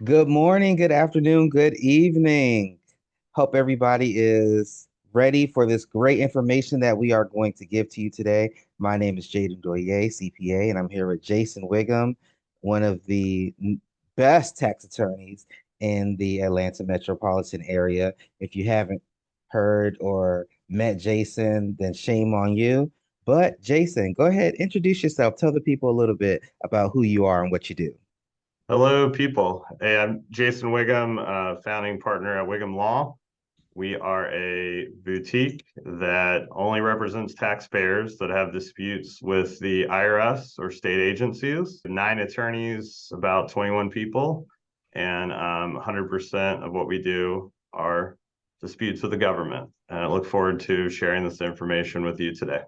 Good morning, good afternoon, good evening. Hope everybody is ready for this great information that we are going to give to you today. My name is Jaden Doye, CPA, and I'm here with Jason Wiggum, one of the best tax attorneys in the Atlanta metropolitan area. If you haven't heard or met Jason, then shame on you. But Jason, go ahead, introduce yourself. Tell the people a little bit about who you are and what you do. Hello, people. Hey, I'm Jason Wiggum, founding partner at Wiggum Law. We are a boutique that only represents taxpayers that have disputes with the IRS or state agencies. 9 attorneys, about 21 people, and 100% of what we do are disputes with the government. And I look forward to sharing this information with you today.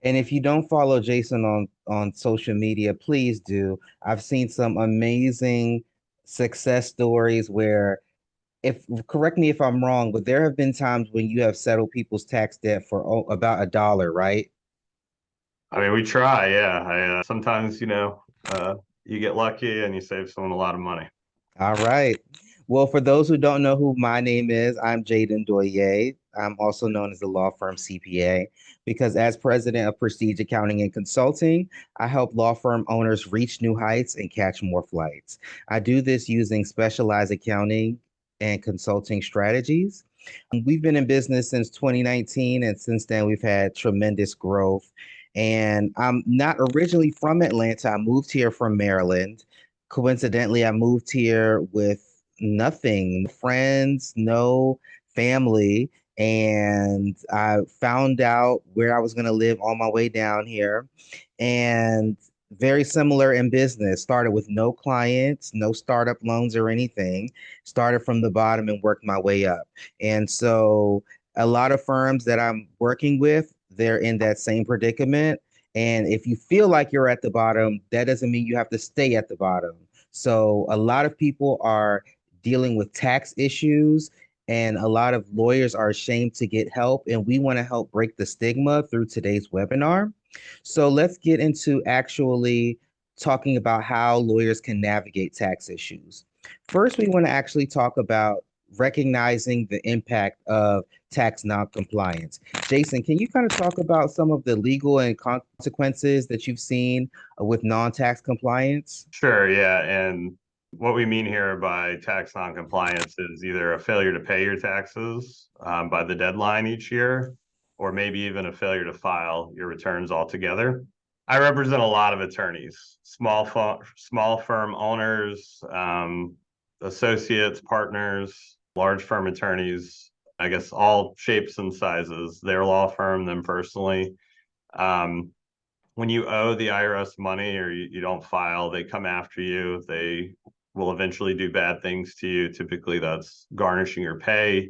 And if you don't follow Jason on social media, please do. I've seen some amazing success stories where if correct me if I'm wrong, but there have been times when you have settled people's tax debt for about $1, right? I mean, we try, yeah. Sometimes, you get lucky and you save someone a lot of money. All right. Well, for those who don't know who my name is, I'm Jaden Doye. I'm also known as the law firm CPA because as president of Prestige Accounting and Consulting, I help law firm owners reach new heights and catch more flights. I do this using specialized accounting and consulting strategies. We've been in business since 2019, and since then we've had tremendous growth. And I'm not originally from Atlanta. I moved here from Maryland. Coincidentally, I moved here with nothing, friends, no family, and I found out where I was going to live on my way down here. And very similar in business, started with no clients, no startup loans or anything, started from the bottom and worked my way up. And so a lot of firms that I'm working with, they're in that same predicament. And if you feel like you're at the bottom, that doesn't mean you have to stay at the bottom. So a lot of people are dealing with tax issues, and a lot of lawyers are ashamed to get help. And we want to help break the stigma through today's webinar. So let's get into actually talking about how lawyers can navigate tax issues. First, we want to actually talk about recognizing the impact of tax noncompliance. Jason, can you kind of talk about some of the legal and consequences that you've seen with non-tax compliance? Sure, yeah. And what we mean here by tax noncompliance is either a failure to pay your taxes by the deadline each year, or maybe even a failure to file your returns altogether. I represent a lot of attorneys, small firm owners, associates, partners, large firm attorneys, I guess all shapes and sizes, their law firm, them personally. Um, when you owe the IRS money or you don't file, they come after you. They will eventually do bad things to you. Typically, that's garnishing your pay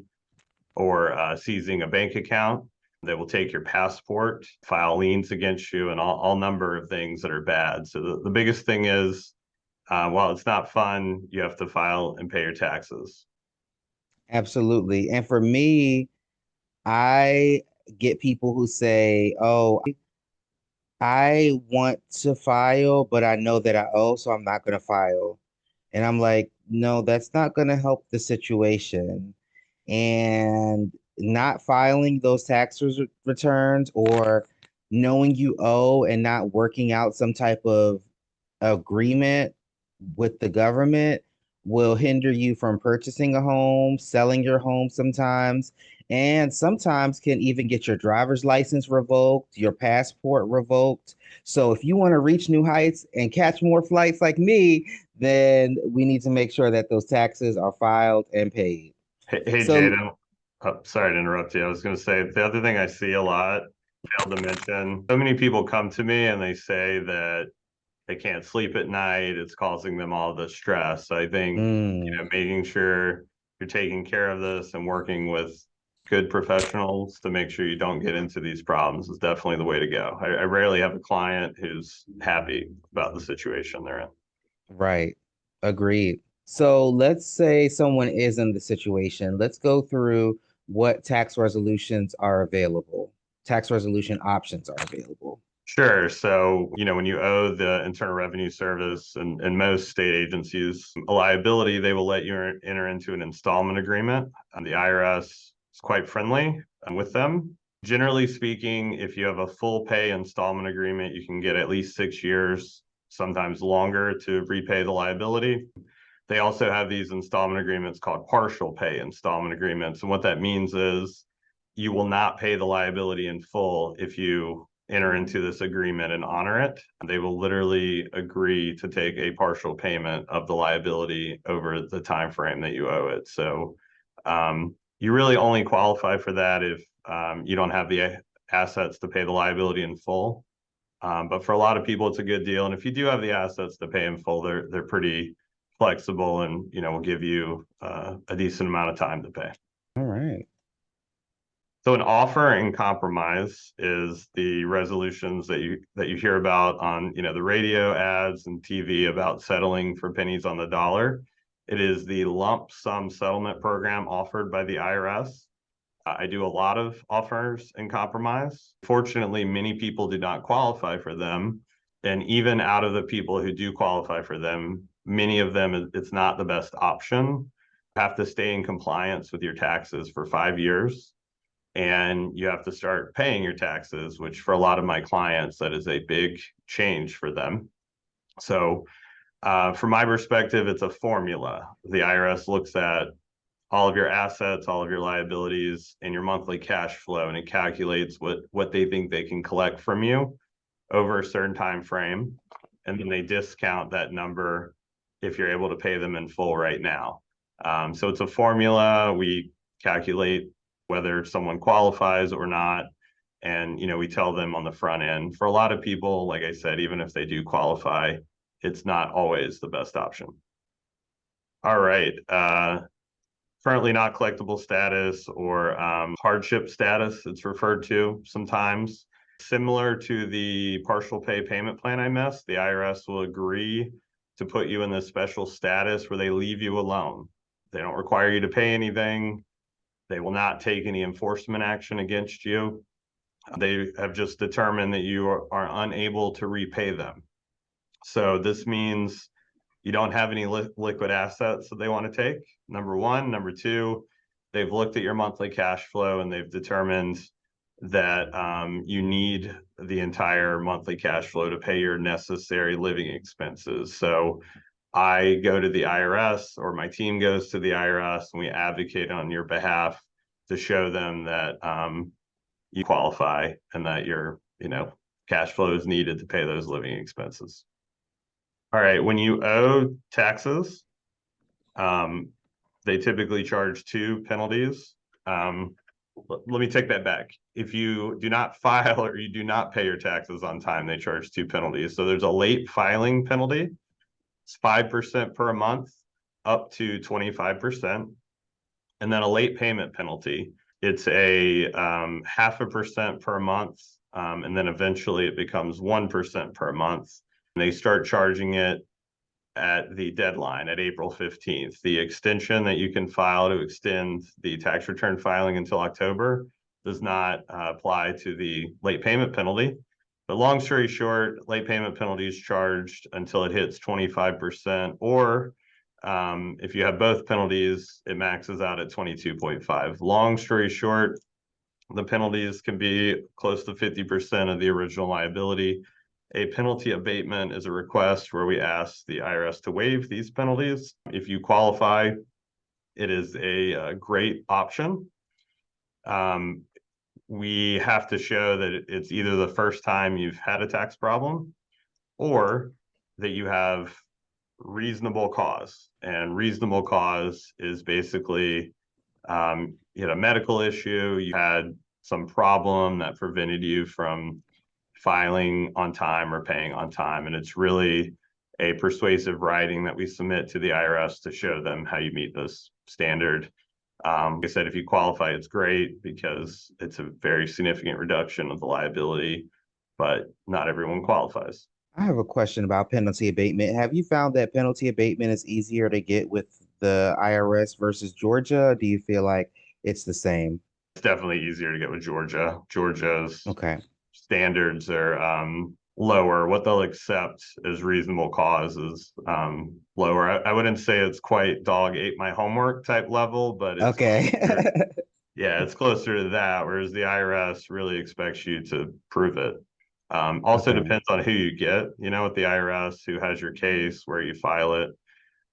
or seizing a bank account. They will take your passport, file liens against you, and all number of things that are bad. So the biggest thing is, while it's not fun, you have to file and pay your taxes. Absolutely. And for me, I get people who say, "Oh, I want to file, but I know that I owe, so I'm not going to file." And I'm like, no, that's not going to help the situation. And not filing those returns or knowing you owe and not working out some type of agreement with the government will hinder you from purchasing a home, selling your home sometimes, and sometimes can even get your driver's license revoked, your passport revoked. So if you want to reach new heights and catch more flights like me, then we need to make sure that those taxes are filed and paid. Hey, So, Jaden. Oh, sorry to interrupt you. I was going to say the other thing I see a lot, failed to mention, so many people come to me and they say that they can't sleep at night. It's causing them all the stress. So I think, mm, making sure you're taking care of this and working with good professionals to make sure you don't get into these problems is definitely the way to go. I rarely have a client who's happy about the situation they're in. right. Agreed. So let's say someone is in the situation. Let's go through what tax resolutions are available. Tax resolution options are available. Sure. So, when you owe the Internal Revenue Service and most state agencies a liability, they will let you enter into an installment agreement. The IRS is quite friendly with them. Generally speaking, if you have a full pay installment agreement, you can get at least 6 years, sometimes longer, to repay the liability. They also have these installment agreements called partial pay installment agreements. And what that means is you will not pay the liability in full if you enter into this agreement and honor it. They will literally agree to take a partial payment of the liability over the time frame that you owe it. So you really only qualify for that if you don't have the assets to pay the liability in full. But for a lot of people, it's a good deal. And if you do have the assets to pay in full, they're pretty flexible and will give you a decent amount of time to pay. All right. So an offer in compromise is the resolutions that you hear about on the radio ads and TV about settling for pennies on the dollar. It is the lump sum settlement program offered by the IRS. I do a lot of offers in compromise. Fortunately, many people do not qualify for them. And even out of the people who do qualify for them, many of them, it's not the best option. You have to stay in compliance with your taxes for 5 years. And you have to start paying your taxes, which for a lot of my clients, that is a big change for them. So from my perspective, it's a formula. The IRS looks at all of your assets, all of your liabilities, and your monthly cash flow, and it calculates what they think they can collect from you over a certain time frame, and then they discount that number if you're able to pay them in full right now. So it's a formula. We calculate whether someone qualifies or not, and we tell them on the front end. For a lot of people, like I said, even if they do qualify, it's not always the best option. All right. Currently not collectible status, or hardship status, it's referred to sometimes. Similar to the partial pay payment plan I missed, the IRS will agree to put you in this special status where they leave you alone. They don't require you to pay anything. They will not take any enforcement action against you. They have just determined that you are unable to repay them. So this means you don't have any liquid assets that they want to take, number one. Number two, they've looked at your monthly cash flow and they've determined that you need the entire monthly cash flow to pay your necessary living expenses. So I go to the IRS, or my team goes to the IRS, and we advocate on your behalf to show them that you qualify and that your cash flow is needed to pay those living expenses. All right, when you owe taxes, they typically charge 2 penalties. Let me take that back. If you do not file or you do not pay your taxes on time, they charge 2 penalties. So there's a late filing penalty. It's 5% per month, up to 25%. And then a late payment penalty. It's a 0.5% per month. And then eventually it becomes 1% per month. They start charging it at the deadline at April 15th. The extension that you can file to extend the tax return filing until October does not apply to the late payment penalty. But long story short, late payment penalty is charged until it hits 25%, or if you have both penalties, it maxes out at 22.5. Long story short, the penalties can be close to 50% of the original liability. A penalty abatement is a request where we ask the IRS to waive these penalties. If you qualify, it is a great option. We have to show that it's either the first time you've had a tax problem or that you have reasonable cause. And reasonable cause is basically you had a medical issue, you had some problem that prevented you from filing on time or paying on time. And it's really a persuasive writing that we submit to the IRS to show them how you meet this standard. Like I said, if you qualify, it's great because it's a very significant reduction of the liability, but not everyone qualifies. I have a question about penalty abatement. Have you found that penalty abatement is easier to get with the IRS versus Georgia? Do you feel like it's the same? It's definitely easier to get with Georgia. Georgia's Okay. standards are lower. What they'll accept as reasonable cause is lower. I wouldn't say it's quite dog ate my homework type level, but it's Okay. yeah, it's closer to that, whereas the IRS really expects you to prove it. Also Okay. depends on who you get, with the IRS, who has your case, where you file it.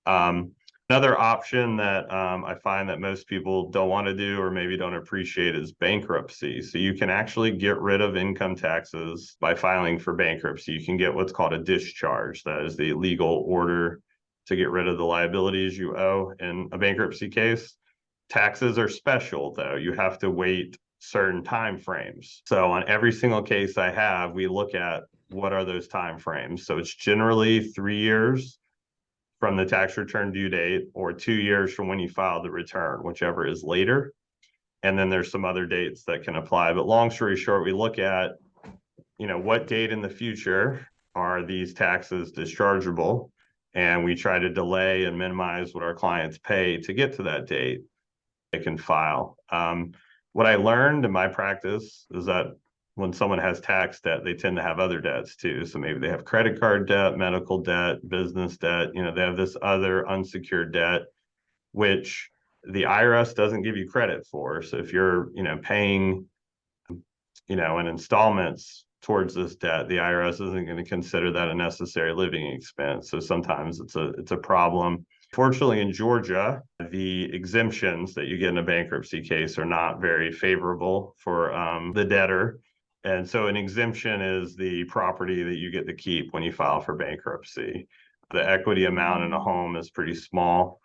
Um, Another option that I find that most people don't want to do or maybe don't appreciate is bankruptcy. So you can actually get rid of income taxes by filing for bankruptcy. You can get what's called a discharge. That is the legal order to get rid of the liabilities you owe in a bankruptcy case. Taxes are special, though. You have to wait certain time frames. So on every single case I have, we look at what are those time frames. So it's generally 3 years from the tax return due date or 2 years from when you file the return, whichever is later. And then there's some other dates that can apply. But long story short, we look at, what date in the future are these taxes dischargeable? And we try to delay and minimize what our clients pay to get to that date they can file. What I learned in my practice is that when someone has tax debt, they tend to have other debts too. So maybe they have credit card debt, medical debt, business debt. They have this other unsecured debt, which the IRS doesn't give you credit for. So if you're, paying, in installments towards this debt, the IRS isn't going to consider that a necessary living expense. So sometimes it's a problem. Fortunately, in Georgia, the exemptions that you get in a bankruptcy case are not very favorable for the debtor. And so an exemption is the property that you get to keep when you file for bankruptcy. The equity amount in a home is pretty small.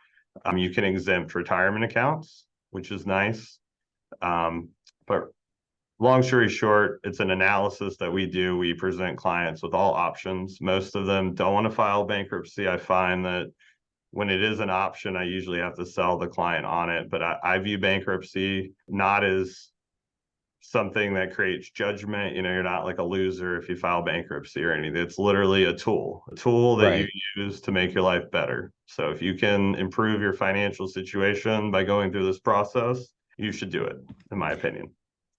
You can exempt retirement accounts, which is nice. But long story short, it's an analysis that we do. We present clients with all options. Most of them don't want to file bankruptcy. I find that when it is an option, I usually have to sell the client on it. But I view bankruptcy not as something that creates judgment. You're not like a loser if you file bankruptcy or anything. It's literally a tool that you Right. use to make your life better. So if you can improve your financial situation by going through this process, you should do it, in my opinion.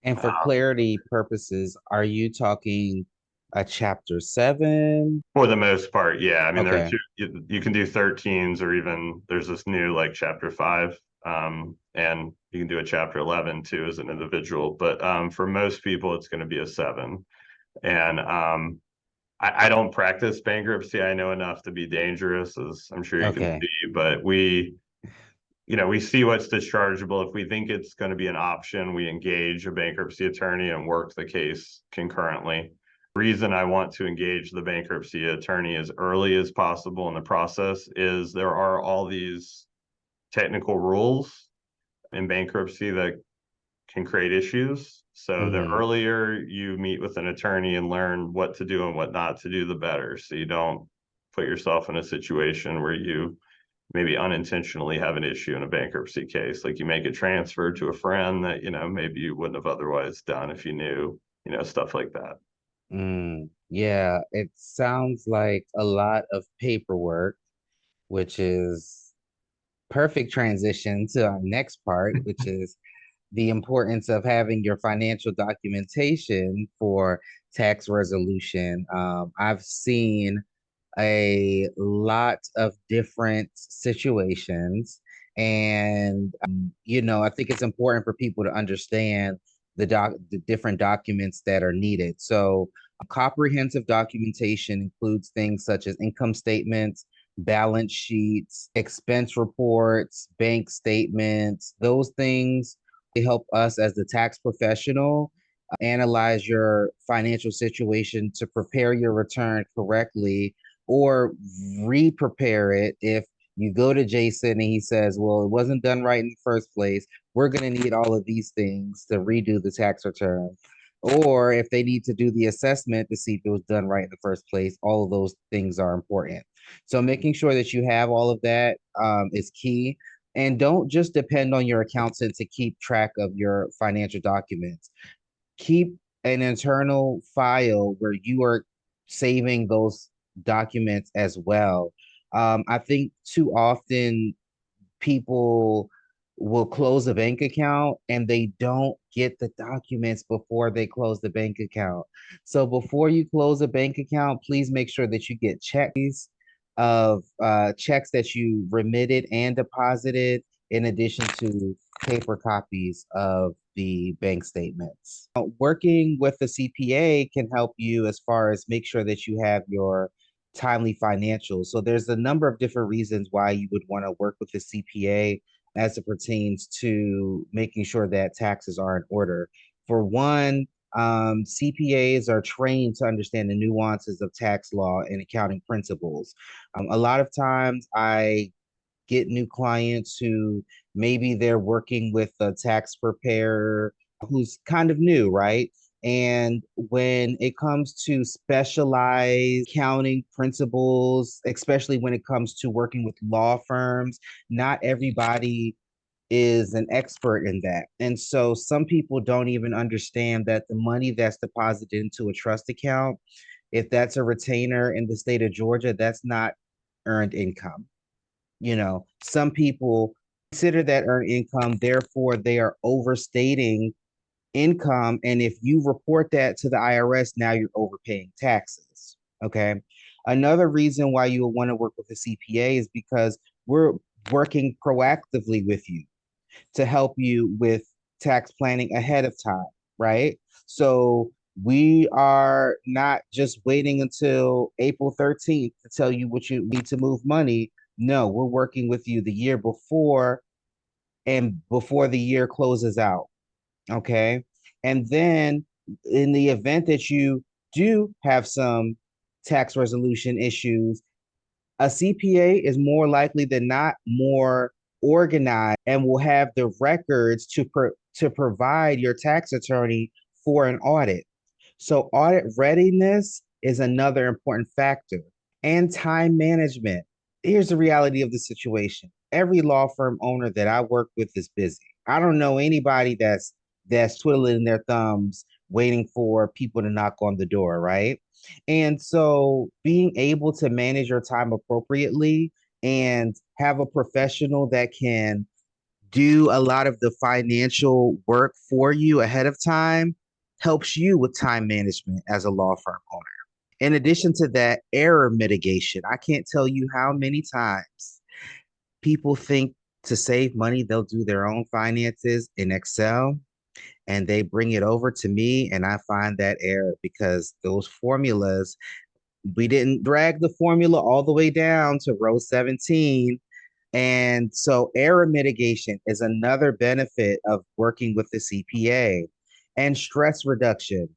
And for clarity purposes, are you talking a chapter 7? For the most part, yeah. I mean, there are Okay. two, you can do 13s or even there's this new like chapter 5. And you can do a chapter 11 too as an individual. But for most people, it's going to be a 7. And I don't practice bankruptcy. I know enough to be dangerous, as I'm sure you can Okay. see, but we see what's dischargeable. If we think it's going to be an option, we engage a bankruptcy attorney and work the case concurrently. Reason I want to engage the bankruptcy attorney as early as possible in the process is there are all these technical rules in bankruptcy that can create issues. So the Hmm. earlier you meet with an attorney and learn what to do and what not to do, the better. So you don't put yourself in a situation where you maybe unintentionally have an issue in a bankruptcy case. Like you make a transfer to a friend that, maybe you wouldn't have otherwise done if you knew, stuff like that. Yeah, it sounds like a lot of paperwork, which is perfect transition to our next part, which is the importance of having your financial documentation for tax resolution. I've seen a lot of different situations, and I think it's important for people to understand the different documents that are needed. So, comprehensive documentation includes things such as income statements, balance sheets, expense reports, bank statements. Those things help us as the tax professional analyze your financial situation to prepare your return correctly or re-prepare it if you go to Jason and he says, well, it wasn't done right in the first place. We're going to need all of these things to redo the tax return. Or if they need to do the assessment to see if it was done right in the first place, all of those things are important. So making sure that you have all of that is key. And don't just depend on your accountant to keep track of your financial documents. Keep an internal file where you are saving those documents as well. I think too often people will close a bank account and they don't get the documents before they close the bank account. So before you close a bank account, please make sure that you get checks of checks that you remitted and deposited, in addition to paper copies of the bank statements. Working with the CPA can help you as far as make sure that you have your timely financials. So there's a number of different reasons why you would want to work with the CPA as it pertains to making sure that taxes are in order. For one, CPAs are trained to understand the nuances of tax law and accounting principles. A lot of times I get new clients who maybe they're working with a tax preparer who's kind of new, right? And when it comes to specialized accounting principles, especially when it comes to working with law firms, not everybody is an expert in that. And so some people don't even understand that the money that's deposited into a trust account, if that's a retainer in the state of Georgia, that's not earned income. Some people consider that earned income, therefore they are overstating income. And if you report that to the IRS, now you're overpaying taxes. Okay. Another reason why you would want to work with a CPA is because we're working proactively with you to help you with tax planning ahead of time, right? So we are not just waiting until April 13th to tell you what you need to move money. No, we're working with you the year before and before the year closes out. Okay. And then in the event that you do have some tax resolution issues, a CPA is more likely than not more organized and will have the records to provide your tax attorney for an audit. So audit readiness is another important factor. And time management. Here's the reality of the situation. Every law firm owner that I work with is busy. I don't know anybody that's twiddling their thumbs waiting for people to knock on the door, right? And so being able to manage your time appropriately and have a professional that can do a lot of the financial work for you ahead of time helps you with time management as a law firm owner. In addition to that, error mitigation. I can't tell you how many times people think to save money, they'll do their own finances in Excel and they bring it over to me and I find that error because those formulas, we didn't drag the formula all the way down to row 17. And so error mitigation is another benefit of working with the CPA. And stress reduction.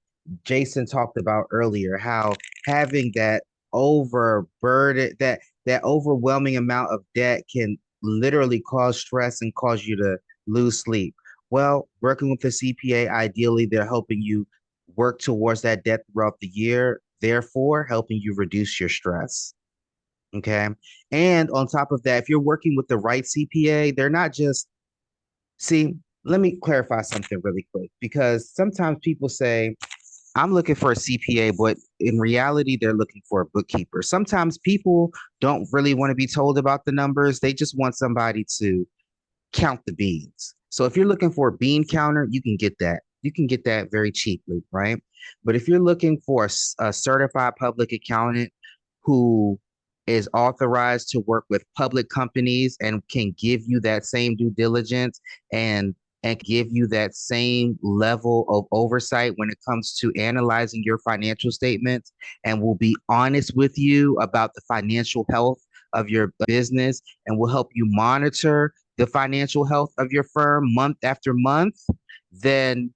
Jason talked about earlier how having that overburden, that overwhelming amount of debt can literally cause stress and cause you to lose sleep. Well, working with the CPA, ideally, they're helping you work towards that debt throughout the year, therefore helping you reduce your stress. Okay. And on top of that, if you're working with the right CPA, they're not just, see, let me clarify something really quick because sometimes people say, I'm looking for a CPA, but in reality, they're looking for a bookkeeper. Sometimes people don't really want to be told about the numbers. They just want somebody to count the beans. So if you're looking for a bean counter, you can get that. You can get that very cheaply, right? But if you're looking for a certified public accountant who is authorized to work with public companies and can give you that same due diligence and give you that same level of oversight when it comes to analyzing your financial statements and will be honest with you about the financial health of your business and will help you monitor the financial health of your firm month after month, then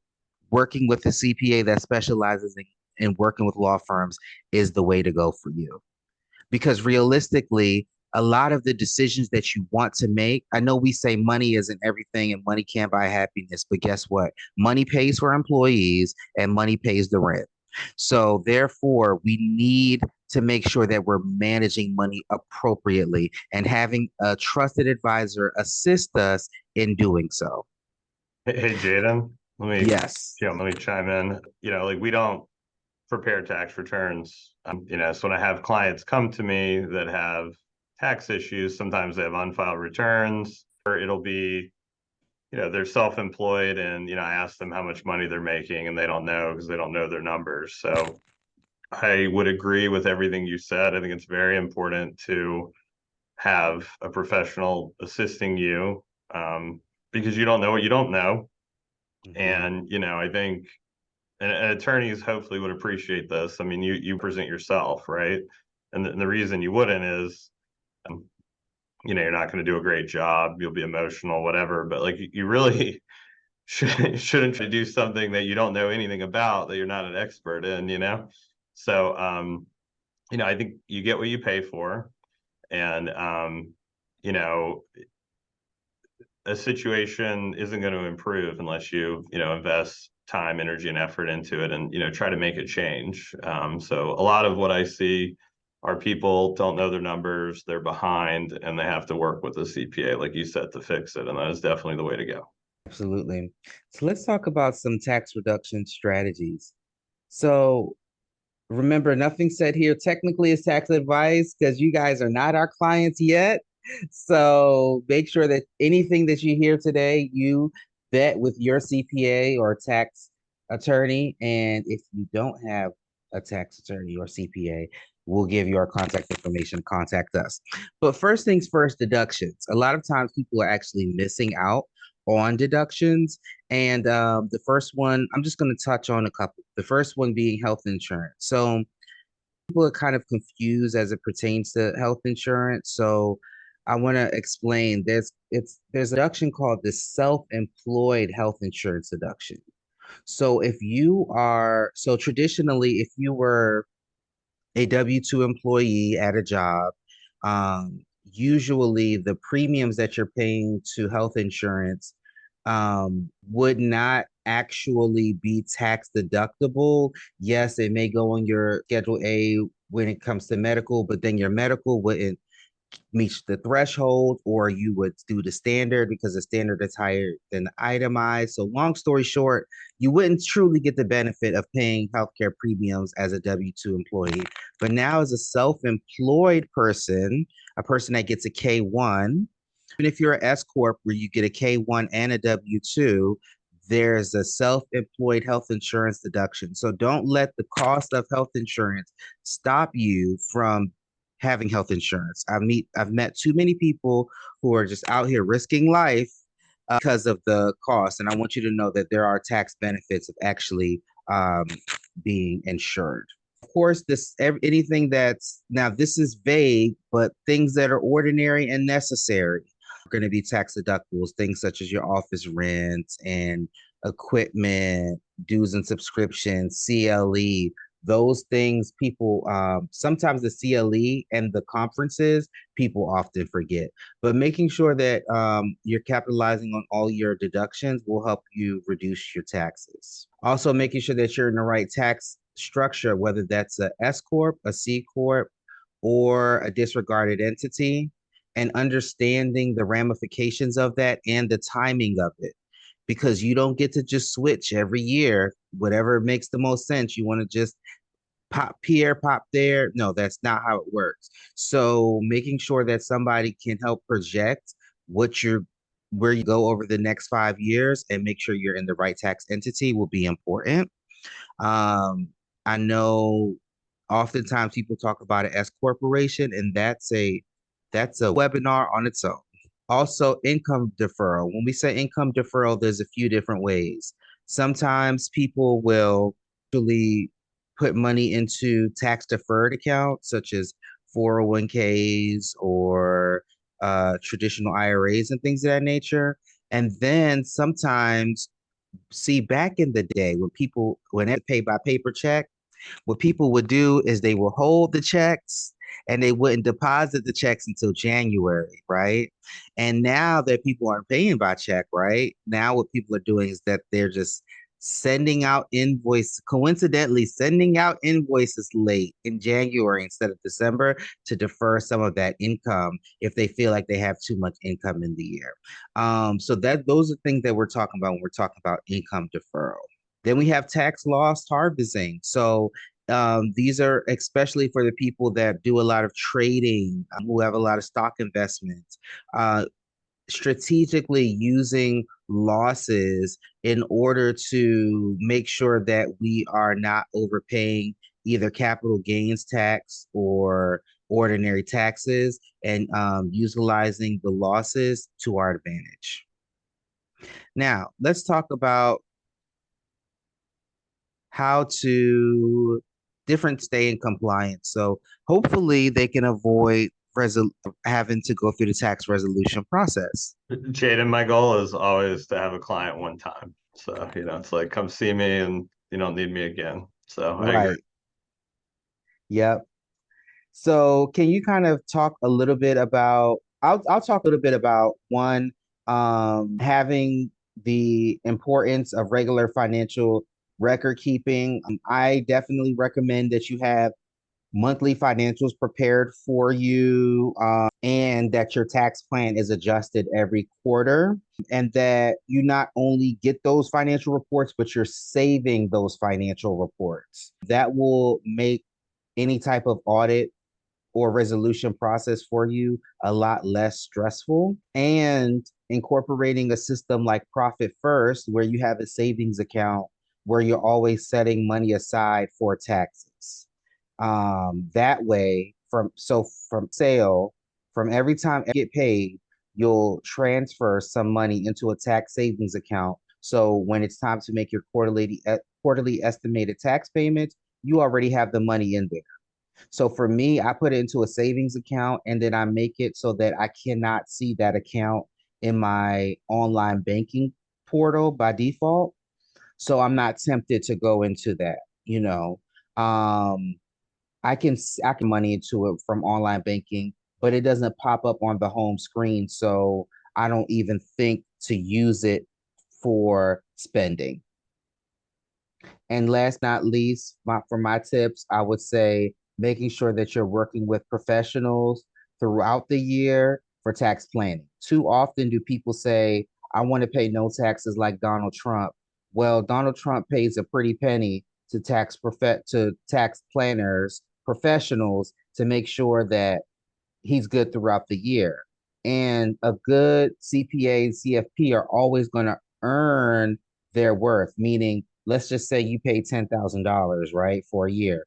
working with a CPA that specializes in working with law firms is the way to go for you. Because realistically, a lot of the decisions that you want to make, I know we say money isn't everything and money can't buy happiness, but guess what? Money pays for employees and money pays the rent. So therefore, we need to make sure that we're managing money appropriately and having a trusted advisor assist us in doing so. Hey, Jaden, Yes. let me chime in. Like we don't prepare tax returns. So when I have clients come to me that have tax issues, sometimes they have unfiled returns, or it'll be they're self-employed and, I ask them how much money they're making and they don't know because they don't know their numbers. So I would agree with everything you said. I think it's very important to have a professional assisting you, because you don't know what you don't know. Mhm. And, I think and attorneys hopefully would appreciate this. I mean, you present yourself, right? And the reason you wouldn't is, um, you're not going to do a great job. You'll be emotional, whatever. But like, you really shouldn't try to do something that you don't know anything about, that you're not an expert in. So, I think you get what you pay for, and you know, a situation isn't going to improve unless you invest time, energy, and effort into it, and try to make it change. So a lot of what I see are people don't know their numbers, they're behind, and they have to work with a CPA, like you said, to fix it. And that is definitely the way to go. Absolutely. So let's talk about some tax reduction strategies. So remember, nothing said here technically is tax advice because you guys are not our clients yet. So make sure that anything that you hear today, you vet with your CPA or tax attorney. And if you don't have a tax attorney or CPA, we'll give you our contact information. Contact us. But first things first, deductions. A lot of times people are actually missing out on deductions. And the first one, I'm just going to touch on a couple. The first one being health insurance. So people are kind of confused as it pertains to health insurance. So I want to explain there's a deduction called the self-employed health insurance deduction. So traditionally, if you were a W-2 employee at a job, usually the premiums that you're paying to health insurance would not actually be tax deductible. Yes, it may go on your Schedule A when it comes to medical, but then your medical wouldn't meet the threshold, or you would do the standard because the standard is higher than the itemized. So, long story short, you wouldn't truly get the benefit of paying healthcare premiums as a W-2 employee. But now, as a self employed person, a person that gets a K-1, even if you're an S Corp where you get a K-1 and a W-2, there's a self-employed health insurance deduction. So don't let the cost of health insurance stop you from having health insurance. I've met too many people who are just out here risking life because of the cost, and I want you to know that there are tax benefits of actually um, being insured. Of course, anything that's now this is vague, but things that are ordinary and necessary are going to be tax deductibles. Things such as your office rent and equipment, dues and subscriptions, CLE, those things people sometimes the CLE and the conferences people often forget, but making sure that you're capitalizing on all your deductions will help you reduce your taxes. Also making sure that you're in the right tax structure, whether that's a S corp, a C corp, or a disregarded entity, and understanding the ramifications of that and the timing of it, because you don't get to just switch every year, whatever makes the most sense. You want to just pop here, pop there. No, that's not how it works. So making sure that somebody can help project what you're where you go over the next 5 years and make sure you're in the right tax entity will be important. Um, I know oftentimes people talk about an S corporation, and that's a webinar on its own. Also, income deferral. When we say income deferral, there's a few different ways. Sometimes people will actually put money into tax deferred accounts, such as 401ks or traditional IRAs and things of that nature. And then sometimes, see, back in the day when it paid by paper check, what people would do is they will hold the checks and they wouldn't deposit the checks until January, right? And now that people aren't paying by check, right? Now what people are doing is that they're just coincidentally sending out invoices late in January instead of December to defer some of that income if they feel like they have too much income in the year. So those are things that we're talking about when we're talking about income deferral. Then we have tax loss harvesting. So these are especially for the people that do a lot of trading, who have a lot of stock investments, strategically using losses in order to make sure that we are not overpaying either capital gains tax or ordinary taxes, and utilizing the losses to our advantage. Now, let's talk about how to different stay in compliance. So hopefully they can avoid having to go through the tax resolution process. Jaden, my goal is always to have a client one time. So, it's like, come see me and you don't need me again. So I agree. Right. Yep. So can you kind of talk a little bit about I'll talk a little bit about one, having the importance of regular financial record keeping. I definitely recommend that you have monthly financials prepared for you, and that your tax plan is adjusted every quarter, and that you not only get those financial reports, but you're saving those financial reports. That will make any type of audit or resolution process for you a lot less stressful. And incorporating a system like Profit First, where you have a savings account where you're always setting money aside for taxes. That way, from sale, from every time you get paid, you'll transfer some money into a tax savings account. So when it's time to make your quarterly estimated tax payments, you already have the money in there. So for me, I put it into a savings account, and then I make it so that I cannot see that account in my online banking portal by default. So I'm not tempted to go into that, you know. Um, I can money into it from online banking, but it doesn't pop up on the home screen, so I don't even think to use it for spending. And last not least, for my tips, I would say making sure that you're working with professionals throughout the year for tax planning. Too often do people say, I want to pay no taxes like Donald Trump. Well, Donald Trump pays a pretty penny to tax planners, professionals, to make sure that he's good throughout the year. And a good CPA and CFP are always going to earn their worth, meaning, let's just say you pay $10,000, right, for a year.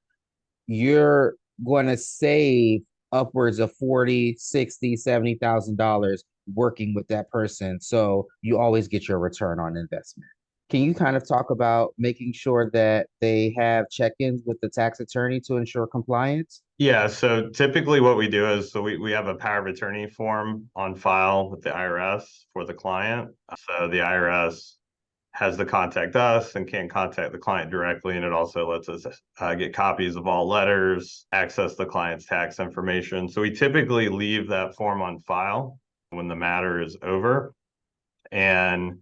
You're going to save upwards of 40, 60, $70,000 working with that person. So you always get your return on investment. Can you kind of talk about making sure that they have check-ins with the tax attorney to ensure compliance? Yeah, so typically what we do is we have a power of attorney form on file with the IRS for the client. So the IRS has to contact us and can contact the client directly, and it also lets us get copies of all letters, access the client's tax information. So we typically leave that form on file when the matter is over. And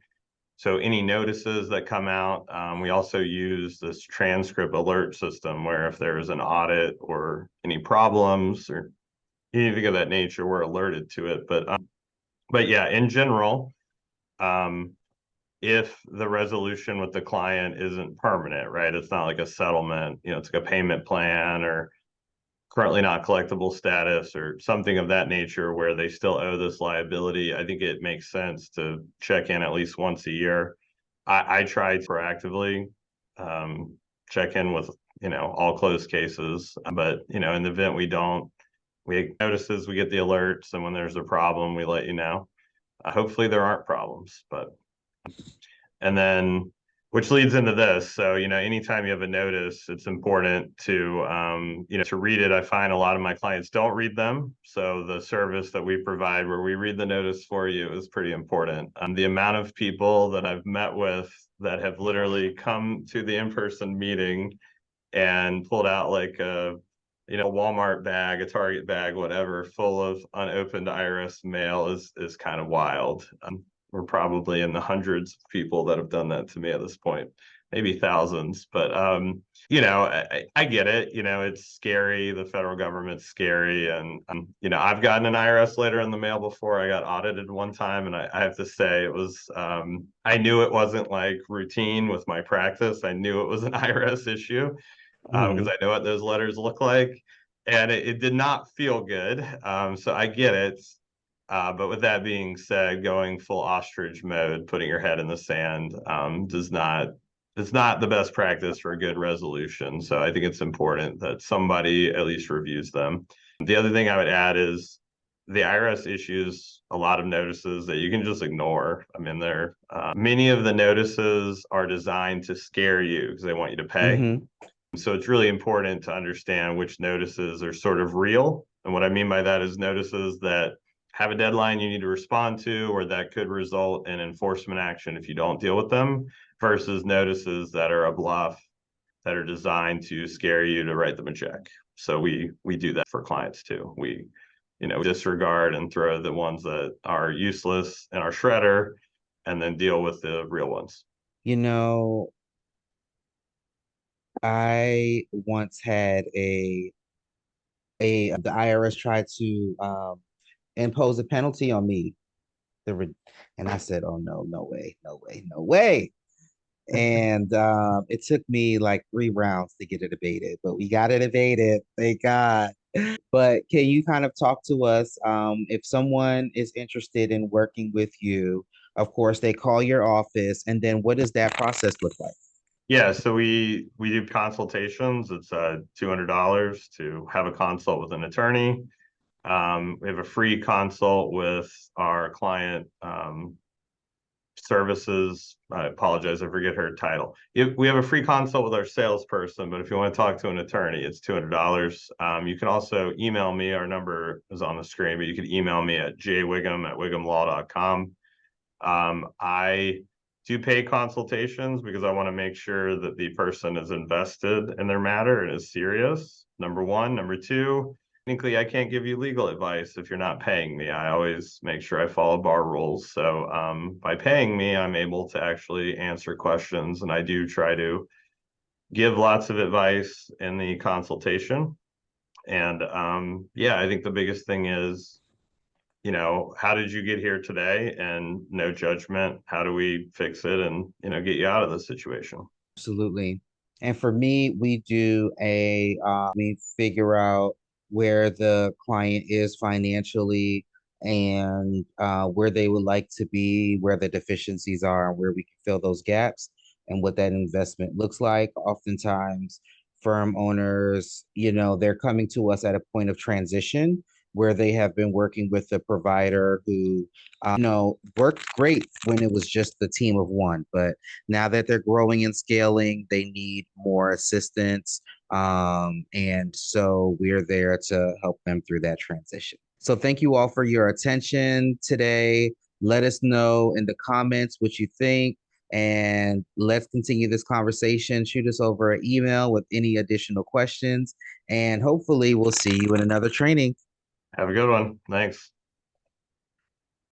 so any notices that come out, we also use this transcript alert system where if there's an audit or any problems or anything of that nature, we're alerted to it. But yeah, in general, if the resolution with the client isn't permanent, right? It's not like a settlement, it's like a payment plan or currently not collectible status or something of that nature where they still owe this liability. I think it makes sense to check in at least once a year. I try to proactively check in with, all closed cases, but, in the event we don't, we notices, we get the alerts, and when there's a problem, we let you know. Hopefully there aren't problems, and then which leads into this. So, anytime you have a notice, it's important to, to read it. I find a lot of my clients don't read them. So the service that we provide where we read the notice for you is pretty important. The amount of people that I've met with that have literally come to the in-person meeting and pulled out like a Walmart bag, a Target bag, whatever, full of unopened IRS mail is kind of wild. We're probably in the hundreds of people that have done that to me at this point, maybe thousands. But I get it. It's scary. The federal government's scary, and I've gotten an IRS letter in the mail before. I got audited one time, and I have to say it was. I knew it wasn't like routine with my practice. I knew it was an IRS issue because I know what those letters look like, and it did not feel good. So I get it. But with that being said, going full ostrich mode, putting your head in the sand, it's not the best practice for a good resolution. So I think it's important that somebody at least reviews them. The other thing I would add is the IRS issues a lot of notices that you can just ignore. I mean, many of the notices are designed to scare you because they want you to pay. Mm-hmm. So it's really important to understand which notices are sort of real. And what I mean by that is notices that have a deadline you need to respond to, or that could result in enforcement action if you don't deal with them, versus notices that are a bluff, that are designed to scare you to write them a check. So we do that for clients too. We disregard and throw the ones that are useless in our shredder, and then deal with the real ones. You know, I once had the IRS tried to impose a penalty on me. And I said, "Oh no, no way, no way, no way." And it took me like 3 rounds to get it abated, but we got it abated, thank God. But can you kind of talk to us if someone is interested in working with you? Of course, they call your office, and then what does that process look like? Yeah, so we do consultations. It's $200 to have a consult with an attorney. We have a free consult with our client services. I apologize, I forget her title. We have a free consult with our salesperson, but if you want to talk to an attorney, it's $200. You can also email me. Our number is on the screen, but you can email me at jwiggum@wighamlaw.com. I do pay consultations because I want to make sure that the person is invested in their matter and is serious. Number one. Number two, technically, I can't give you legal advice if you're not paying me. I always make sure I follow bar rules. So by paying me, I'm able to actually answer questions, and I do try to give lots of advice in the consultation. And yeah, I think the biggest thing is, how did you get here today? And no judgment. How do we fix it and, get you out of this situation? Absolutely. And for me, we do we figure out where the client is financially and where they would like to be, where the deficiencies are, and where we can fill those gaps and what that investment looks like. Oftentimes, firm owners, they're coming to us at a point of transition where they have been working with a provider who, worked great when it was just the team of one, but now that they're growing and scaling, they need more assistance. And so we're there to help them through that transition. So thank you all for your attention today. Let us know in the comments what you think, and let's continue this conversation. Shoot us over an email with any additional questions, and hopefully we'll see you in another training. Have a good one. Thanks.